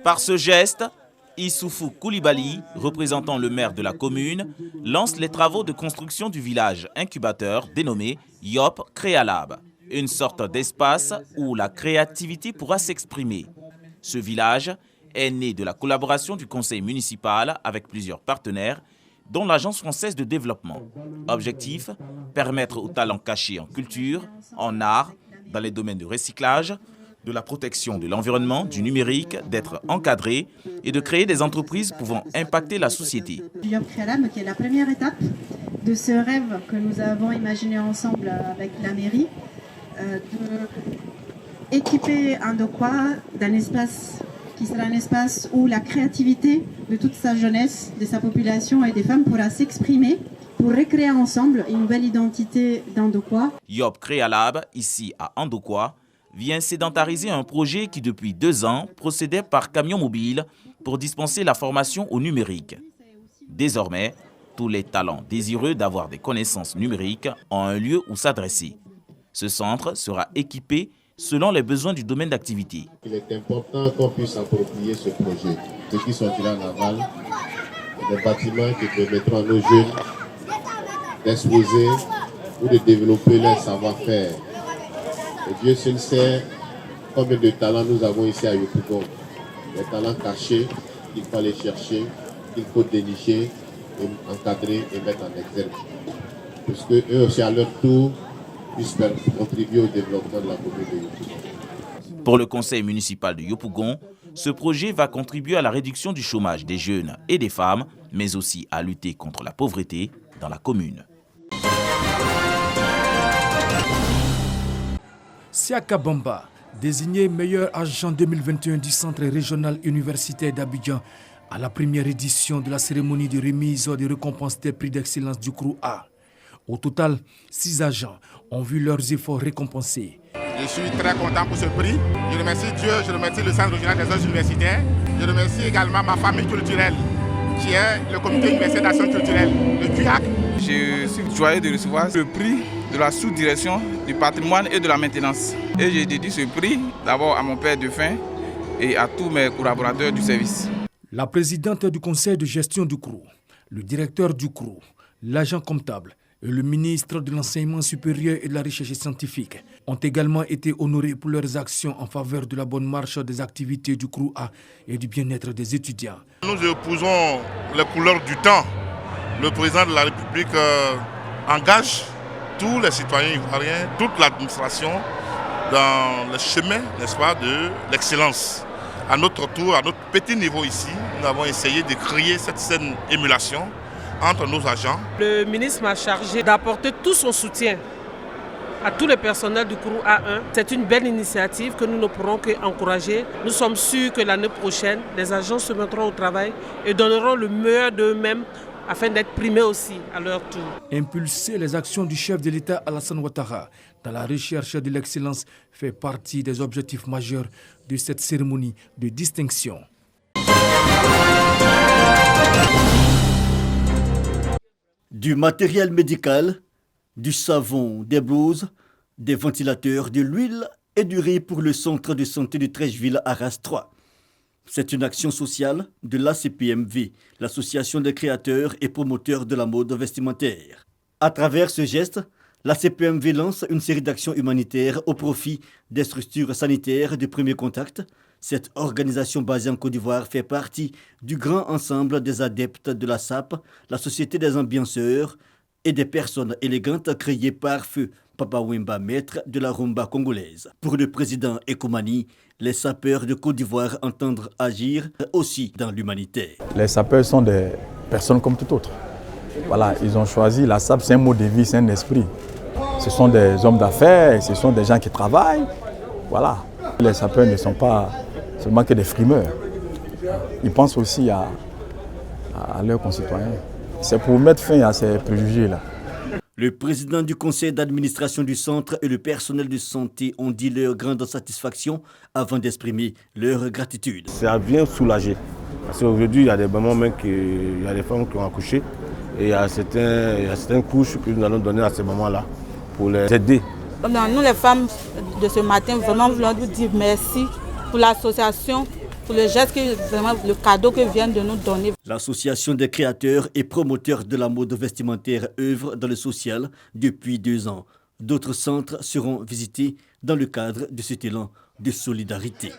Par ce geste, Issoufou Koulibaly, représentant le maire de la commune, lance les travaux de construction du village incubateur dénommé Yop Créalab, une sorte d'espace où la créativité pourra s'exprimer. Ce village est né de la collaboration du conseil municipal avec plusieurs partenaires, dont l'Agence française de développement. Objectif, permettre aux talents cachés en culture, en art, dans les domaines de recyclage, de la protection de l'environnement, du numérique, d'être encadrés et de créer des entreprises pouvant impacter la société. Yop Créalab, qui est la première étape de ce rêve que nous avons imaginé ensemble avec la mairie, d'équiper Andokwa d'un espace qui sera un espace où la créativité de toute sa jeunesse, de sa population et des femmes pourra s'exprimer pour recréer ensemble une nouvelle identité d'Andokwa. Yop Créalab, ici à Andokwa, vient sédentariser un projet qui depuis 2 ans procédait par camion mobile pour dispenser la formation au numérique. Désormais, tous les talents désireux d'avoir des connaissances numériques ont un lieu où s'adresser. Ce centre sera équipé selon les besoins du domaine d'activité. Il est important qu'on puisse approprier ce projet. Ce qui sortira en aval, des bâtiments qui permettront à nos jeunes d'exposer ou de développer leur savoir-faire. Et Dieu seul sait combien de talents nous avons ici à Yopougon. Des talents cachés qu'il faut aller chercher, qu'il faut dénicher, encadrer et mettre en exergue. Parce qu'eux aussi à leur tour puissent contribuer au développement de la commune de Yopougon. Pour le conseil municipal de Yopougon, ce projet va contribuer à la réduction du chômage des jeunes et des femmes, mais aussi à lutter contre la pauvreté dans la commune. Siaka Bamba, désigné meilleur agent 2021 du Centre régional universitaire d'Abidjan à la première édition de la cérémonie de remise des récompenses des prix d'excellence du CROU A. Au total, 6 agents ont vu leurs efforts récompensés. Je suis très content pour ce prix. Je remercie Dieu, je remercie le Centre régional des œuvres universitaires. Je remercie également ma famille culturelle, qui est le comité universitaire d'action culturelle, le CUAC. Je suis joyeux de recevoir le prix de la sous-direction du patrimoine et de la maintenance. Et je dédie ce prix d'abord à mon père défunt et à tous mes collaborateurs du service. La présidente du conseil de gestion du CROU, le directeur du CROU, l'agent comptable et le ministre de l'Enseignement supérieur et de la recherche scientifique ont également été honorés pour leurs actions en faveur de la bonne marche des activités du CROU A et du bien-être des étudiants. Nous épousons les couleurs du temps. Le président de la République engage tous les citoyens ivoiriens, toute l'administration dans le chemin, n'est-ce pas, de l'excellence. À notre tour, à notre petit niveau ici, nous avons essayé de créer cette saine émulation entre nos agents. Le ministre m'a chargé d'apporter tout son soutien à tous les personnels du CROU A1. C'est une belle initiative que nous ne pourrons qu'encourager. Nous sommes sûrs que l'année prochaine, les agents se mettront au travail et donneront le meilleur d'eux-mêmes afin d'être primés aussi à leur tour. Impulser les actions du chef de l'État Alassane Ouattara dans la recherche de l'excellence fait partie des objectifs majeurs de cette cérémonie de distinction. Du matériel médical, du savon, des blouses, des ventilateurs, de l'huile et du riz pour le centre de santé de Trècheville à Arras 3. C'est une action sociale de l'ACPMV, l'association des créateurs et promoteurs de la mode vestimentaire. À travers ce geste, l'ACPMV lance une série d'actions humanitaires au profit des structures sanitaires de premier contact. Cette organisation basée en Côte d'Ivoire fait partie du grand ensemble des adeptes de la SAP, la Société des ambianceurs et des personnes élégantes créées par Feu Papa Wemba, maître de la rumba congolaise. Pour le président Ekomani, les sapeurs de Côte d'Ivoire entendent agir aussi dans l'humanitaire. Les sapeurs sont des personnes comme tout autre. Voilà, ils ont choisi la SAP, c'est un mot de vie, c'est un esprit. Ce sont des hommes d'affaires, ce sont des gens qui travaillent. Voilà. Les sapeurs ne sont pas seulement que des frimeurs. Ils pensent aussi à leurs concitoyens. C'est pour mettre fin à ces préjugés-là. Le président du conseil d'administration du centre et le personnel de santé ont dit leur grande satisfaction avant d'exprimer leur gratitude. Ça vient soulager. Parce qu'aujourd'hui, il y a des moments même il y a des femmes qui ont accouché et il y a certaines couches que nous allons donner à ce moment-là pour les aider. Nous, les femmes de ce matin, vraiment, voulons vous dire merci pour l'association pour le geste, vraiment le cadeau que viennent de nous donner. L'association des créateurs et promoteurs de la mode vestimentaire œuvre dans le social depuis 2 ans. D'autres centres seront visités dans le cadre de cet élan de solidarité.